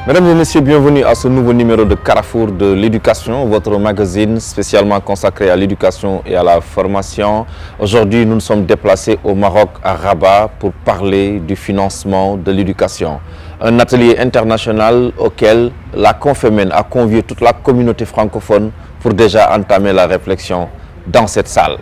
Mesdames et messieurs, bienvenue à ce nouveau numéro de Carrefour de l'éducation, votre magazine spécialement consacré à l'éducation et à la formation. Aujourd'hui, nous nous sommes déplacés au Maroc, à Rabat, pour parler du financement de l'éducation. Un atelier international auquel la Confémen a convié toute la communauté francophone pour déjà entamer la réflexion dans cette salle.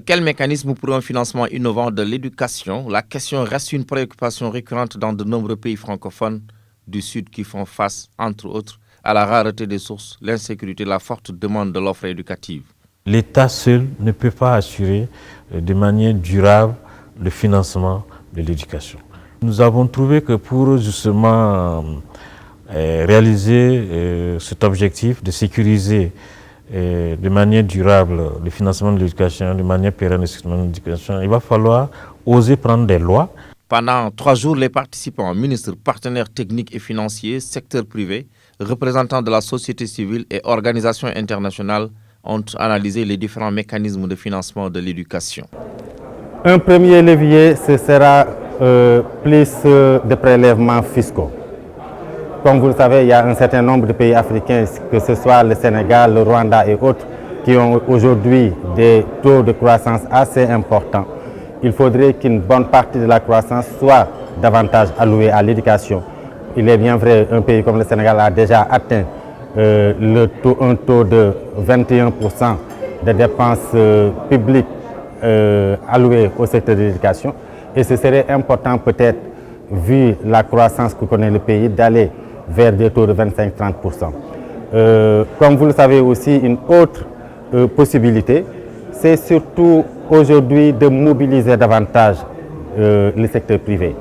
Quel mécanisme pour un financement innovant de l'éducation? La question reste une préoccupation récurrente dans de nombreux pays francophones du Sud qui font face, entre autres, à la rareté des sources, l'insécurité, la forte demande de l'offre éducative. L'État seul ne peut pas assurer de manière durable le financement de l'éducation. Nous avons trouvé que pour justement réaliser cet objectif de sécuriser de manière durable le financement de l'éducation, de manière pérenne le financement de l'éducation, il va falloir oser prendre des lois. Pendant 3 jours, les participants, ministres, partenaires techniques et financiers, secteur privé, représentants de la société civile et organisations internationales ont analysé les différents mécanismes de financement de l'éducation. Un premier levier, ce sera plus de prélèvements fiscaux. Comme vous le savez, il y a un certain nombre de pays africains, que ce soit le Sénégal, le Rwanda et autres, qui ont aujourd'hui des taux de croissance assez importants. Il faudrait qu'une bonne partie de la croissance soit davantage allouée à l'éducation. Il est bien vrai, un pays comme le Sénégal a déjà atteint un taux de 21% de dépenses publiques allouées au secteur de l'éducation. Et ce serait important peut-être, vu la croissance que connaît le pays, d'aller vers des taux de 25-30%. Comme vous le savez aussi, une autre possibilité, c'est surtout aujourd'hui de mobiliser davantage le secteur privé.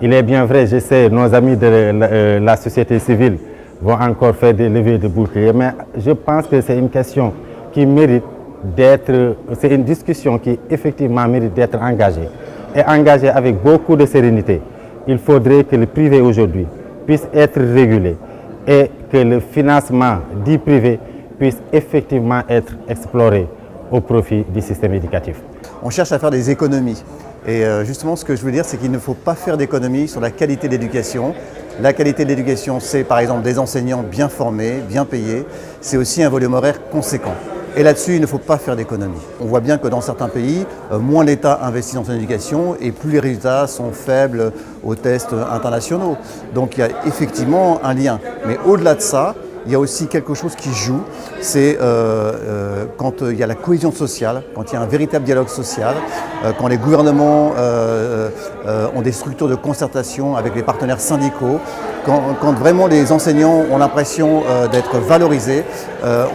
Il est bien vrai, je sais, nos amis de la société civile vont encore faire des levées de boucliers, mais je pense que c'est une question qui mérite d'être, c'est une discussion qui effectivement mérite d'être engagée, et engagée avec beaucoup de sérénité. Il faudrait que le privé aujourd'hui puisse être régulé et que le financement dit privé puisse effectivement être exploré au profit du système éducatif. On cherche à faire des économies. Et justement, ce que je veux dire, c'est qu'il ne faut pas faire d'économies sur la qualité de l'éducation. La qualité de l'éducation, c'est par exemple des enseignants bien formés, bien payés. C'est aussi un volume horaire conséquent. Et là-dessus, il ne faut pas faire d'économies. On voit bien que dans certains pays, moins l'État investit dans son éducation et plus les résultats sont faibles aux tests internationaux. Donc il y a effectivement un lien. Mais au-delà de ça, il y a aussi quelque chose qui joue, c'est quand il y a la cohésion sociale, quand il y a un véritable dialogue social, quand les gouvernements ont des structures de concertation avec les partenaires syndicaux, quand vraiment les enseignants ont l'impression d'être valorisés,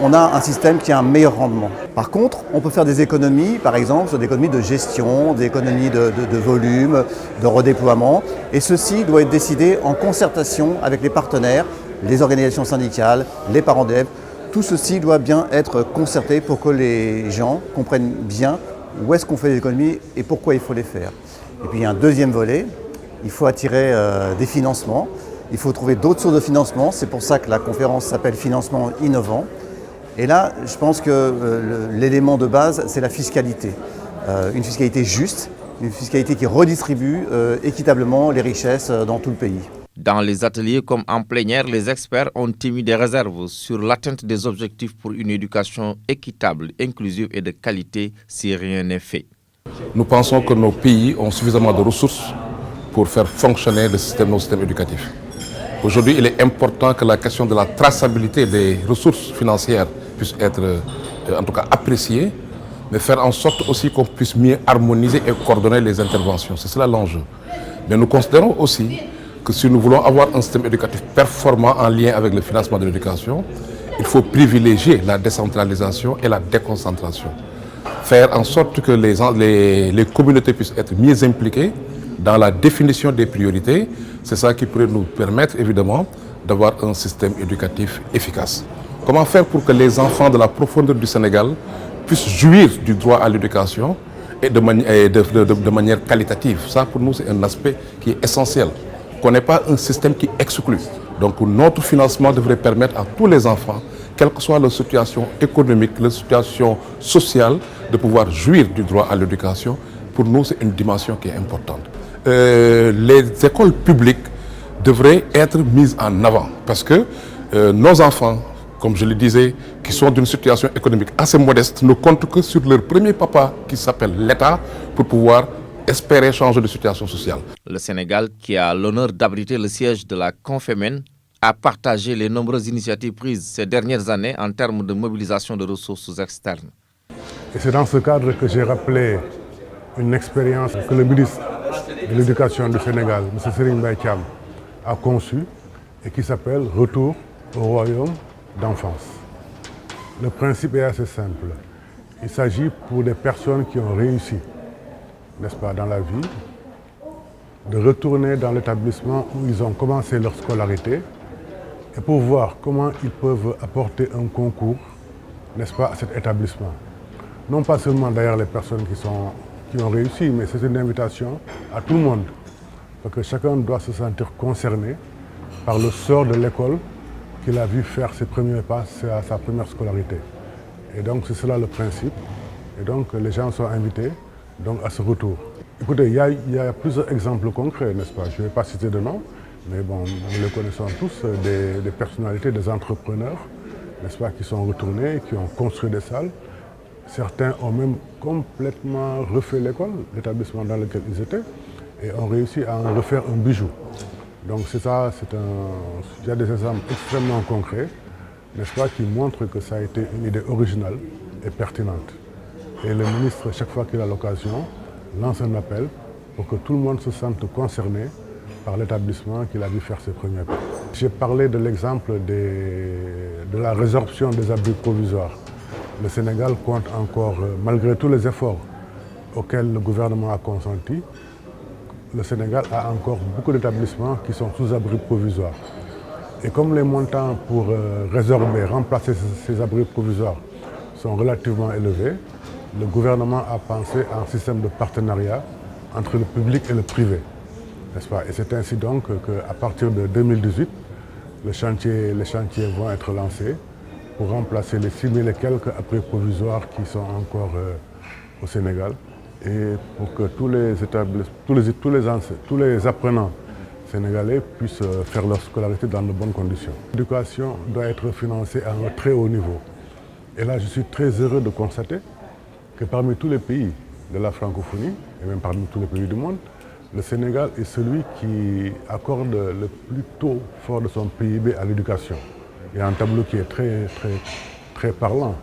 on a un système qui a un meilleur rendement. Par contre, on peut faire des économies, par exemple, sur des économies de gestion, des économies de volume, de redéploiement, et ceci doit être décidé en concertation avec les partenaires, les organisations syndicales, les parents d'élèves. Tout ceci doit bien être concerté pour que les gens comprennent bien où est-ce qu'on fait les économies et pourquoi il faut les faire. Et puis il y a un deuxième volet, il faut attirer des financements, il faut trouver d'autres sources de financement, c'est pour ça que la conférence s'appelle Financement innovant. Et là, je pense que l'élément de base, c'est la fiscalité. Une fiscalité juste, une fiscalité qui redistribue équitablement les richesses dans tout le pays. Dans les ateliers comme en plénière, les experts ont émis des réserves sur l'atteinte des objectifs pour une éducation équitable, inclusive et de qualité si rien n'est fait. Nous pensons que nos pays ont suffisamment de ressources pour faire fonctionner nos systèmes éducatifs. Aujourd'hui, il est important que la question de la traçabilité des ressources financières puisse être en tout cas appréciée, mais faire en sorte aussi qu'on puisse mieux harmoniser et coordonner les interventions. C'est cela l'enjeu. Mais nous considérons aussi que si nous voulons avoir un système éducatif performant en lien avec le financement de l'éducation, il faut privilégier la décentralisation et la déconcentration. Faire en sorte que les communautés puissent être mieux impliquées dans la définition des priorités, c'est ça qui pourrait nous permettre évidemment d'avoir un système éducatif efficace. Comment faire pour que les enfants de la profondeur du Sénégal puissent jouir du droit à l'éducation et de manière qualitative? Ça pour nous c'est un aspect qui est essentiel. Qu'on n'ait pas un système qui exclut. Donc notre financement devrait permettre à tous les enfants, quelle que soit leur situation économique, leur situation sociale, de pouvoir jouir du droit à l'éducation. Pour nous, c'est une dimension qui est importante. les écoles publiques devraient être mises en avant parce que nos enfants, comme je le disais, qui sont d'une situation économique assez modeste, ne comptent que sur leur premier papa qui s'appelle l'État pour pouvoir espérer changer de situation sociale. Le Sénégal, qui a l'honneur d'abriter le siège de la Confémen, a partagé les nombreuses initiatives prises ces dernières années en termes de mobilisation de ressources externes. Et c'est dans ce cadre que j'ai rappelé une expérience que le ministre de l'Éducation du Sénégal, M. Serigne Mbaye Thiam, a conçue et qui s'appelle « Retour au royaume d'enfance ». Le principe est assez simple. Il s'agit pour des personnes qui ont réussi, n'est-ce pas, dans la vie, de retourner dans l'établissement où ils ont commencé leur scolarité et pour voir comment ils peuvent apporter un concours, n'est-ce pas, à cet établissement. Non pas seulement d'ailleurs les personnes qui ont réussi, mais c'est une invitation à tout le monde. Parce que chacun doit se sentir concerné par le sort de l'école qu'il a vu faire ses premiers pas à sa première scolarité. Et donc c'est cela le principe. Et donc les gens sont invités donc, à ce retour. Écoutez, il y a plusieurs exemples concrets, n'est-ce pas? Je ne vais pas citer de noms, mais bon, nous les connaissons tous, des personnalités, des entrepreneurs, n'est-ce pas, qui sont retournés, qui ont construit des salles. Certains ont même complètement refait l'école, l'établissement dans lequel ils étaient, et ont réussi à en refaire un bijou. Donc c'est ça, il y a des exemples extrêmement concrets, n'est-ce pas, qui montrent que ça a été une idée originale et pertinente. Et le ministre, chaque fois qu'il a l'occasion, lance un appel pour que tout le monde se sente concerné par l'établissement qu'il a vu faire ses premiers pas. J'ai parlé de l'exemple de la résorption des abris provisoires. Le Sénégal compte encore, malgré tous les efforts auxquels le gouvernement a consenti, le Sénégal a encore beaucoup d'établissements qui sont sous abri provisoire. Et comme les montants pour résorber, remplacer ces abris provisoires sont relativement élevés, le gouvernement a pensé à un système de partenariat entre le public et le privé. N'est-ce pas? Et c'est ainsi donc qu'à partir de 2018, les chantiers vont être lancés pour remplacer les 6 000 et quelques abris provisoires qui sont encore au Sénégal et pour que tous les apprenants sénégalais puissent faire leur scolarité dans de bonnes conditions. L'éducation doit être financée à un très haut niveau. Et là, je suis très heureux de constater que parmi tous les pays de la francophonie, et même parmi tous les pays du monde, le Sénégal est celui qui accorde le plus taux fort de son PIB à l'éducation. Il y a un tableau qui est très parlant,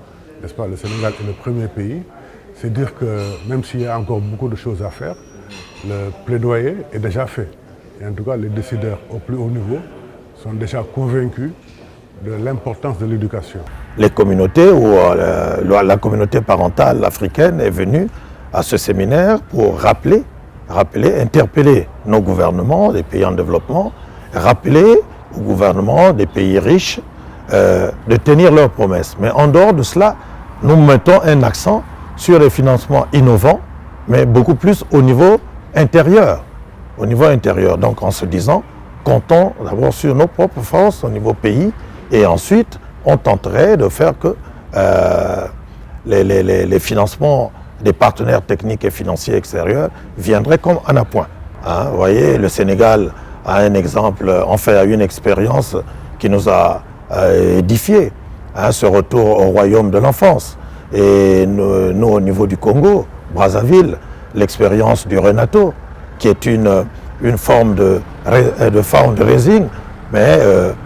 n'est-ce pas? Le Sénégal est le premier pays. C'est dire que même s'il y a encore beaucoup de choses à faire, le plaidoyer est déjà fait. Et en tout cas, les décideurs au plus haut niveau sont déjà convaincus de l'importance de l'éducation. Les communautés ou la communauté parentale africaine est venue à ce séminaire pour interpeller nos gouvernements des pays en développement, rappeler aux gouvernements des pays riches de tenir leurs promesses. Mais en dehors de cela, nous mettons un accent sur les financements innovants, mais beaucoup plus au niveau intérieur. Donc en se disant, comptons d'abord sur nos propres forces au niveau pays, et ensuite on tenterait de faire que les financements des partenaires techniques et financiers extérieurs viendraient comme en appoint. Hein, vous voyez, le Sénégal a un exemple, a une expérience qui nous a édifié, hein, ce retour au royaume de l'enfance. Et nous, au niveau du Congo, Brazzaville, l'expérience du Renato, qui est une forme de fundraising, mais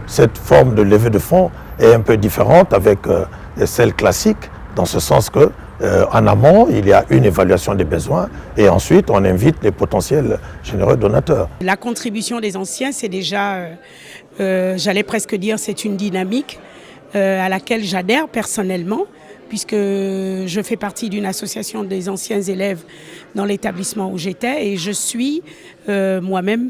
cette forme de levée de fonds est un peu différente avec celle classique, dans ce sens que en amont, il y a une évaluation des besoins et ensuite on invite les potentiels généreux donateurs. La contribution des anciens, c'est déjà, j'allais presque dire, c'est une dynamique à laquelle j'adhère personnellement, puisque je fais partie d'une association des anciens élèves dans l'établissement où j'étais et je suis moi-même,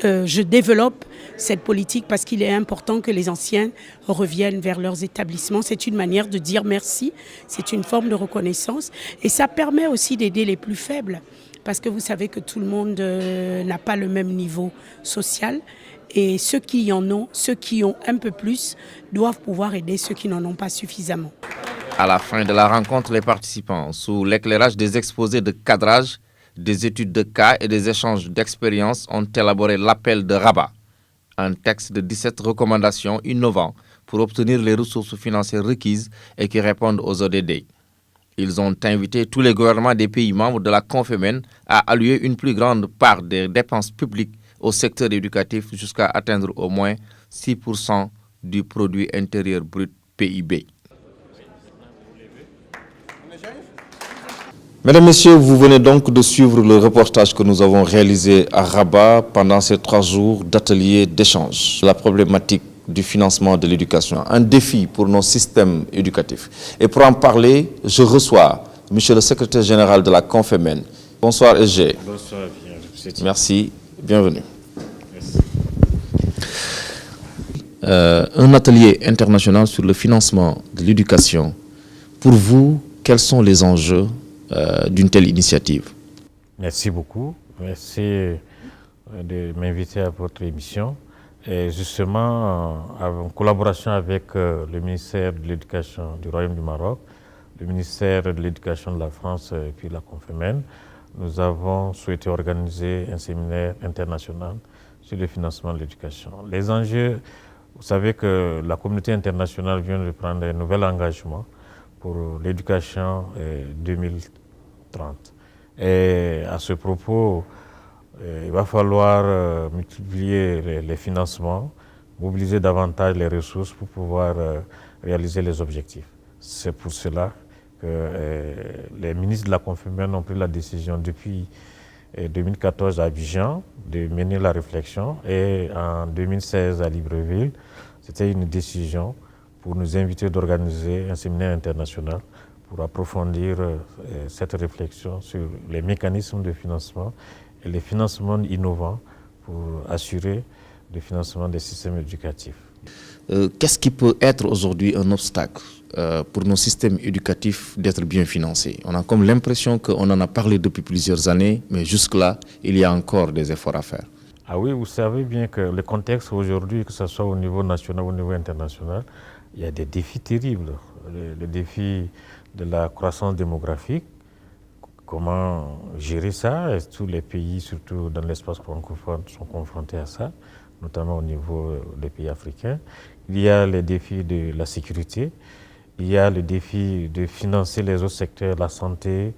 je développe cette politique parce qu'il est important que les anciens reviennent vers leurs établissements. C'est une manière de dire merci, c'est une forme de reconnaissance et ça permet aussi d'aider les plus faibles parce que vous savez que tout le monde n'a pas le même niveau social et ceux qui en ont, ceux qui ont un peu plus, doivent pouvoir aider ceux qui n'en ont pas suffisamment. À la fin de la rencontre, les participants, sous l'éclairage des exposés de cadrage, des études de cas et des échanges d'expériences ont élaboré l'appel de Rabat, un texte de 17 recommandations innovants pour obtenir les ressources financières requises et qui répondent aux ODD. Ils ont invité tous les gouvernements des pays membres de la Confémène à allouer une plus grande part des dépenses publiques au secteur éducatif jusqu'à atteindre au moins 6% du produit intérieur brut PIB. Mesdames, Messieurs, vous venez donc de suivre le reportage que nous avons réalisé à Rabat pendant ces 3 jours d'ateliers d'échange. La problématique du financement de l'éducation, un défi pour nos systèmes éducatifs. Et pour en parler, je reçois Monsieur le secrétaire général de la Confémène. Bonsoir SG. Bonsoir, merci, bienvenue. Merci. Un atelier international sur le financement de l'éducation. Pour vous, quels sont les enjeux d'une telle initiative? Merci beaucoup. Merci de m'inviter à votre émission. Et justement, en collaboration avec le ministère de l'Éducation du Royaume du Maroc, le ministère de l'Éducation de la France et puis la Confémène, nous avons souhaité organiser un séminaire international sur le financement de l'éducation. Les enjeux, vous savez que la communauté internationale vient de prendre un nouvel engagement pour l'éducation 2030. Et à ce propos, il va falloir multiplier les financements, mobiliser davantage les ressources pour pouvoir réaliser les objectifs. C'est pour cela que les ministres de la Confémène ont pris la décision depuis 2014 à Abidjan de mener la réflexion et en 2016 à Libreville, c'était une décision pour nous inviter d'organiser un séminaire international pour approfondir cette réflexion sur les mécanismes de financement et les financements innovants pour assurer le financement des systèmes éducatifs. Qu'est-ce qui peut être aujourd'hui un obstacle pour nos systèmes éducatifs d'être bien financés? On a comme l'impression qu'on en a parlé depuis plusieurs années, mais jusque-là, il y a encore des efforts à faire. Ah oui, vous savez bien que le contexte aujourd'hui, que ce soit au niveau national ou au niveau international, il y a des défis terribles. Le défi de la croissance démographique, comment gérer ça? Et tous les pays, surtout dans l'espace francophone, sont confrontés à ça, notamment au niveau des pays africains. Il y a les défis de la sécurité, il y a le défi de financer les autres secteurs, la santé,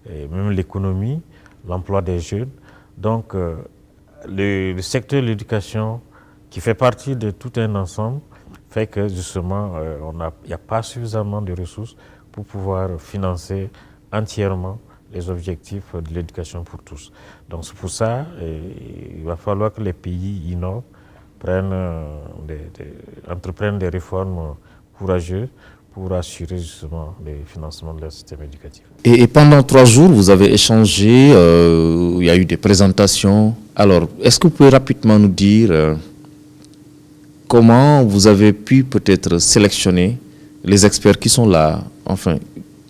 et même l'économie, l'emploi des jeunes. Donc, le secteur de l'éducation, qui fait partie de tout un ensemble, fait que justement, il n'y a pas suffisamment de ressources pour pouvoir financer entièrement les objectifs de l'éducation pour tous. Donc c'est pour ça il va falloir que les pays innovent, entreprennent des réformes courageuses pour assurer justement le financement de leur système éducatif. Et pendant 3 jours, vous avez échangé, il y a eu des présentations. Alors, est-ce que vous pouvez rapidement nous dire comment vous avez pu peut-être sélectionner les experts qui sont là, enfin,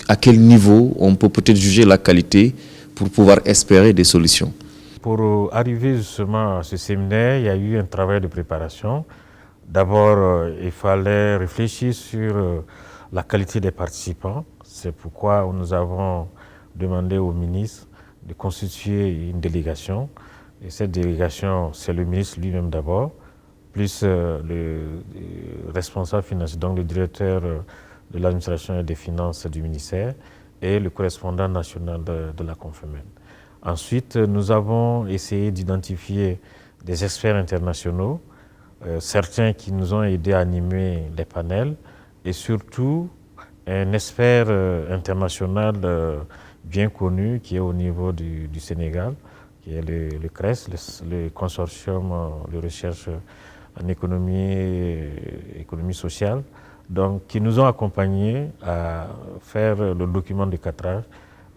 à quel niveau on peut peut-être juger la qualité pour pouvoir espérer des solutions? Pour arriver justement à ce séminaire, il y a eu un travail de préparation. D'abord, il fallait réfléchir sur la qualité des participants. C'est pourquoi nous avons demandé au ministre de constituer une délégation. Et cette délégation, c'est le ministre lui-même d'abord, plus le responsable financier, donc le directeur de l'administration et des finances du ministère et le correspondant national de la Confémène. Ensuite, nous avons essayé d'identifier des experts internationaux, certains qui nous ont aidés à animer les panels et surtout un expert international bien connu qui est au niveau du Sénégal, qui est le CRES, le consortium de recherche en économie sociale, donc qui nous ont accompagnés à faire le document de cadrage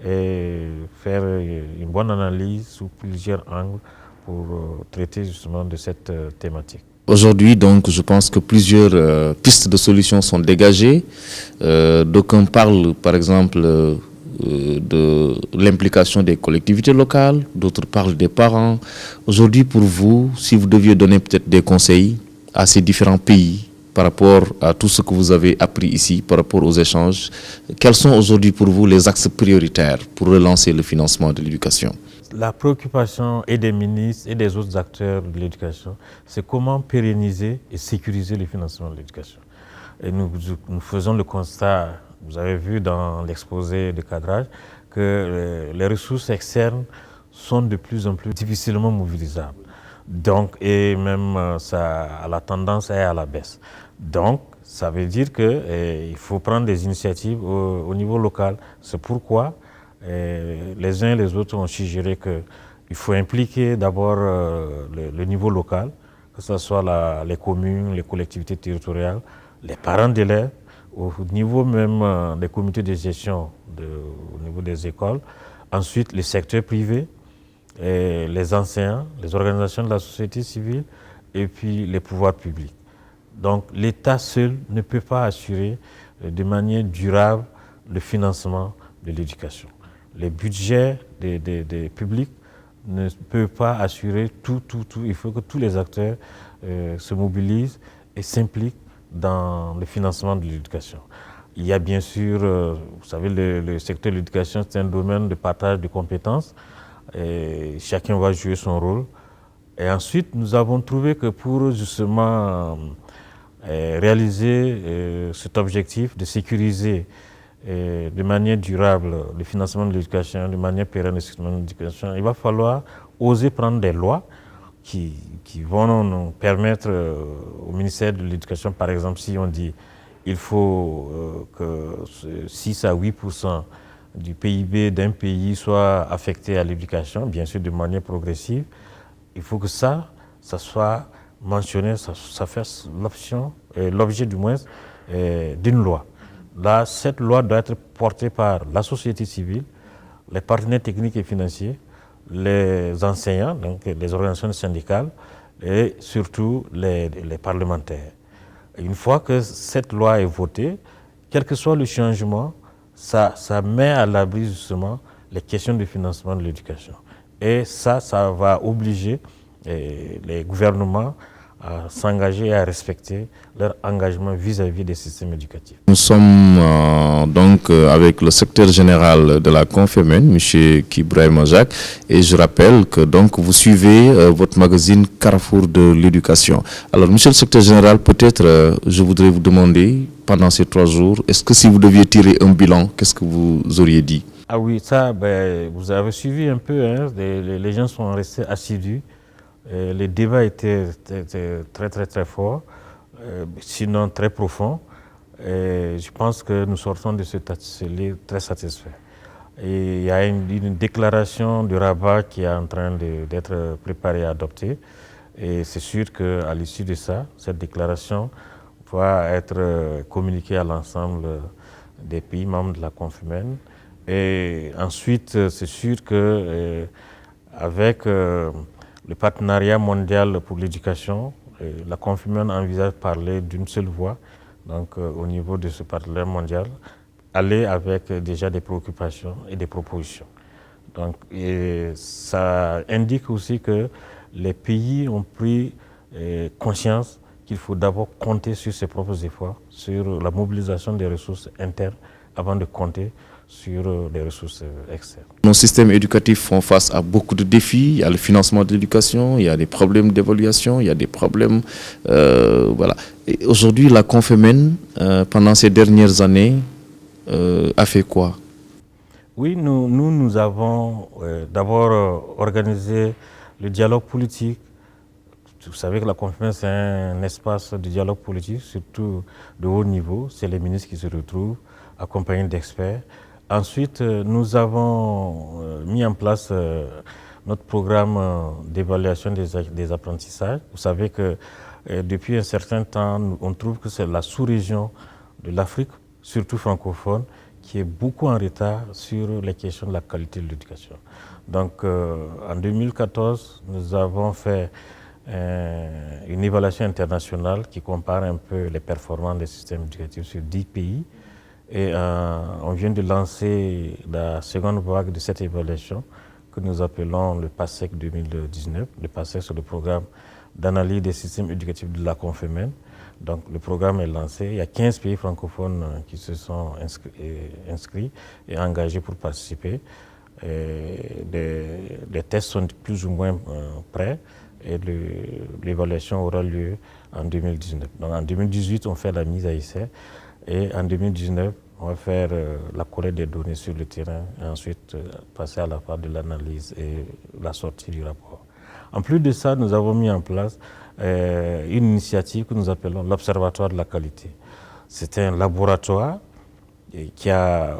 et faire une bonne analyse sous plusieurs angles pour traiter justement de cette thématique. Aujourd'hui, donc, je pense que plusieurs pistes de solutions sont dégagées. D'aucuns parlent, par exemple, de l'implication des collectivités locales, d'autres parlent des parents. Aujourd'hui, pour vous, si vous deviez donner peut-être des conseils à ces différents pays par rapport à tout ce que vous avez appris ici, par rapport aux échanges, quels sont aujourd'hui pour vous les axes prioritaires pour relancer le financement de l'éducation? la préoccupation et des ministres et des autres acteurs de l'éducation, c'est comment pérenniser et sécuriser le financement de l'éducation. Et nous faisons le constat, vous avez vu dans l'exposé de cadrage, que les ressources externes sont de plus en plus difficilement mobilisables. Donc, et même la tendance est à la baisse. Donc, ça veut dire qu'il faut prendre des initiatives au niveau local. C'est pourquoi les uns et les autres ont suggéré qu'il faut impliquer d'abord le niveau local, que ce soit les communes, les collectivités territoriales, les parents d'élèves, au niveau même des comités de gestion au niveau des écoles, ensuite le secteur privé, les enseignants, les organisations de la société civile et puis les pouvoirs publics. Donc l'État seul ne peut pas assurer de manière durable le financement de l'éducation. Les budgets des publics ne peuvent pas assurer tout. Il faut que tous les acteurs se mobilisent et s'impliquent dans le financement de l'éducation. Il y a bien sûr, vous savez, le secteur de l'éducation, c'est un domaine de partage de compétences. Et chacun va jouer son rôle. Et ensuite, nous avons trouvé que pour justement réaliser cet objectif de sécuriser de manière durable le financement de l'éducation, de manière pérenne le financement de l'éducation, il va falloir oser prendre des lois qui vont nous permettre au ministère de l'Éducation, par exemple, si on dit il faut que 6 à 8% du PIB d'un pays soit affecté à l'éducation, bien sûr de manière progressive, il faut que ça soit mentionné, ça fasse l'objet du moins d'une loi. Là, cette loi doit être portée par la société civile, les partenaires techniques et financiers, les enseignants, donc les organisations syndicales et surtout les parlementaires. Et une fois que cette loi est votée, quel que soit le changement, ça met à l'abri justement les questions de financement de l'éducation. Et ça va obliger les gouvernements à s'engager et à respecter leur engagement vis-à-vis des systèmes éducatifs. Nous sommes donc avec le secrétaire général de la Confémen, M. Kibrahima Jacques, et je rappelle que donc vous suivez votre magazine Carrefour de l'éducation. Alors, monsieur le secrétaire général, peut-être je voudrais vous demander, pendant ces 3 jours, est-ce que si vous deviez tirer un bilan, qu'est-ce que vous auriez dit? Ah oui, ça, vous avez suivi un peu, hein, les gens sont restés assidus. Les débats étaient très forts, sinon très profonds. Et je pense que nous sortons de cet atelier très satisfaits. Et il y a une déclaration de Rabat qui est en train d'être préparée et adoptée. Et c'est sûr qu'à l'issue de ça, cette déclaration va être communiquée à l'ensemble des pays membres de la Confémen. Et ensuite, c'est sûr qu'avec le partenariat mondial pour l'éducation, la Confémen envisage de parler d'une seule voix, donc au niveau de ce partenariat mondial, aller avec déjà des préoccupations et des propositions. Donc, ça indique aussi que les pays ont pris conscience qu'il faut d'abord compter sur ses propres efforts, sur la mobilisation des ressources internes avant de compter sur les ressources externes. Nos systèmes éducatifs font face à beaucoup de défis. Il y a le financement de l'éducation, il y a des problèmes d'évaluation, il y a des problèmes... voilà. Et aujourd'hui, la Confémen, pendant ces dernières années, a fait quoi? Oui, nous avons d'abord organisé le dialogue politique. Vous savez que la Confémen, c'est un espace de dialogue politique, surtout de haut niveau. C'est les ministres qui se retrouvent, accompagnés d'experts. Ensuite, nous avons mis en place notre programme d'évaluation des apprentissages. Vous savez que depuis un certain temps, on trouve que c'est la sous-région de l'Afrique, surtout francophone, qui est beaucoup en retard sur les questions de la qualité de l'éducation. Donc, en 2014, nous avons fait une évaluation internationale qui compare un peu les performances des systèmes éducatifs sur 10 pays. Et on vient de lancer la seconde vague de cette évaluation que nous appelons le PASSEC 2019. Le PASSEC, c'est le programme d'analyse des systèmes éducatifs de la Confémen. Donc le programme est lancé. Il y a 15 pays francophones qui se sont inscrits et engagés pour participer. Les tests sont plus ou moins prêts et l'évaluation aura lieu en 2019. Donc en 2018, on fait la mise à essai et en 2019, on va faire la collecte des données sur le terrain et ensuite passer à la phase de l'analyse et la sortie du rapport. En plus de ça, nous avons mis en place une initiative que nous appelons l'Observatoire de la qualité. C'est un laboratoire qui a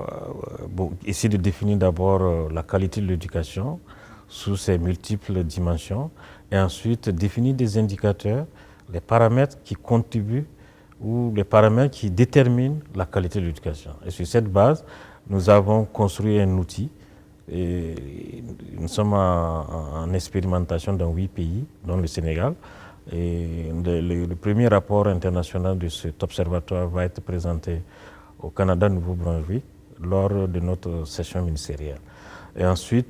essayé de définir d'abord la qualité de l'éducation sous ses multiples dimensions et ensuite définir des indicateurs, les paramètres qui contribuent ou les paramètres qui déterminent la qualité de l'éducation. Et sur cette base, nous avons construit un outil. Et nous sommes en expérimentation dans 8 pays, dont le Sénégal. Et le premier rapport international de cet observatoire va être présenté au Canada, Nouveau-Brunswick, lors de notre session ministérielle. Et ensuite,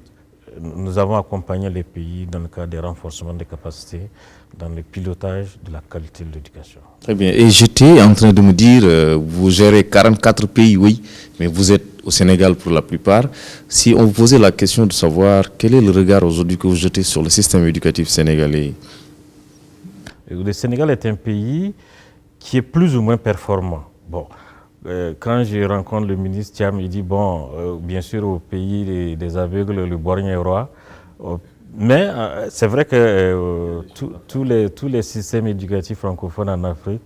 nous avons accompagné les pays dans le cadre des renforcements des capacités, dans le pilotage de la qualité de l'éducation. Très bien. Et j'étais en train de me dire, vous gérez 44 pays, oui, mais vous êtes au Sénégal pour la plupart. Si on vous posait la question de savoir quel est le regard aujourd'hui que vous jetez sur le système éducatif sénégalais? Le Sénégal est un pays qui est plus ou moins performant. Bon, quand je rencontre le ministre Thiam, il dit, bon, bien sûr au pays des aveugles, le borgne est roi. Mais c'est vrai que tous les systèmes éducatifs francophones en Afrique,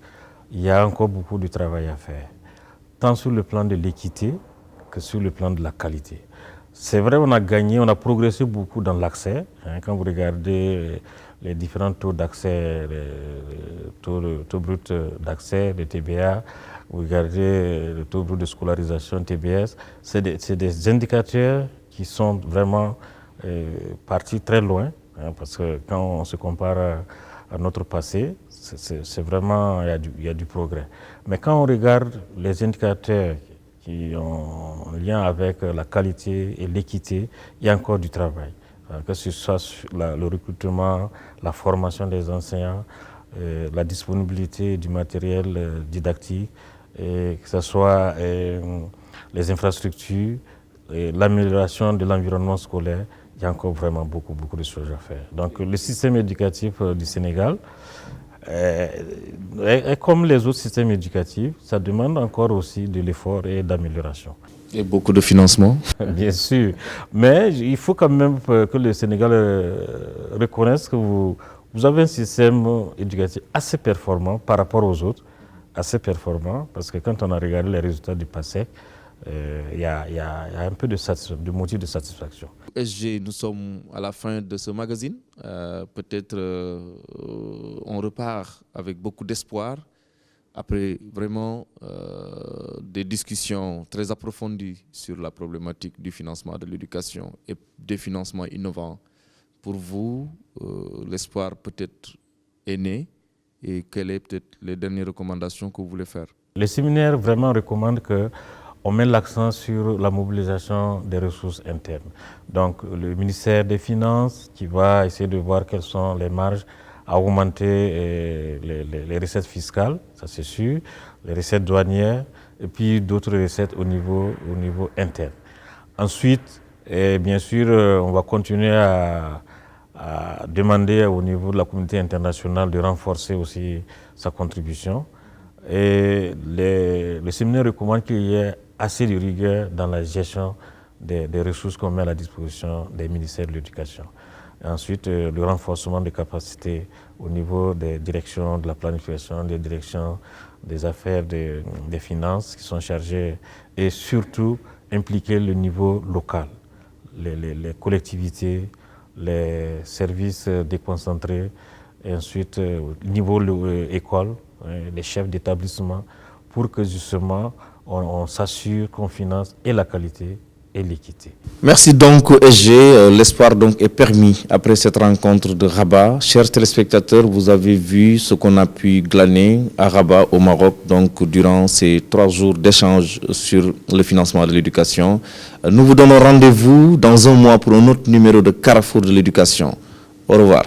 il y a encore beaucoup de travail à faire, tant sur le plan de l'équité que sur le plan de la qualité. C'est vrai, on a gagné, on a progressé beaucoup dans l'accès. Quand vous regardez les différents taux d'accès, le taux brut d'accès, le TBA, vous regardez le taux brut de scolarisation, TBS, c'est des indicateurs qui sont vraiment partis très loin, parce que quand on se compare à notre passé, c'est vraiment, il y a du progrès. Mais quand on regarde les indicateurs qui ont un lien avec la qualité et l'équité, il y a encore du travail. Que ce soit sur le recrutement, la formation des enseignants, la disponibilité du matériel didactique, et que ce soit les infrastructures, l'amélioration de l'environnement scolaire, il y a encore vraiment beaucoup de choses à faire. Donc le système éducatif du Sénégal, et comme les autres systèmes éducatifs, ça demande encore aussi de l'effort et d'amélioration. Et beaucoup de financement? Bien sûr, mais il faut quand même que le Sénégal reconnaisse que vous avez un système éducatif assez performant par rapport aux autres, assez performant, parce que quand on a regardé les résultats du PASSEC, il y a un peu de motif de satisfaction. SG, nous sommes à la fin de ce magazine. Peut-être on repart avec beaucoup d'espoir après vraiment des discussions très approfondies sur la problématique du financement de l'éducation et des financements innovants. Pour vous, l'espoir peut-être est né, et quelles sont peut-être les dernières recommandations que vous voulez faire? Le séminaire vraiment recommande qu'on met l'accent sur la mobilisation des ressources internes. Donc le ministère des Finances qui va essayer de voir quelles sont les marges à augmenter les recettes fiscales, ça c'est sûr, les recettes douanières et puis d'autres recettes au niveau interne. Ensuite, bien sûr, on va continuer à demander au niveau de la communauté internationale de renforcer aussi sa contribution. Et le séminaire recommande qu'il y ait assez de rigueur dans la gestion des ressources qu'on met à la disposition des ministères de l'Éducation. Ensuite, le renforcement des capacités au niveau des directions de la planification, des directions des affaires, des finances qui sont chargées, et surtout impliquer le niveau local, les collectivités, les services déconcentrés, et ensuite au niveau école, les chefs d'établissement, pour que justement on s'assure qu'on finance et la qualité et l'équité. Merci donc SG, l'espoir donc est permis après cette rencontre de Rabat. Chers téléspectateurs, vous avez vu ce qu'on a pu glaner à Rabat au Maroc donc durant ces 3 jours d'échange sur le financement de l'éducation. Nous vous donnons rendez-vous dans un mois pour un autre numéro de Carrefour de l'éducation. Au revoir.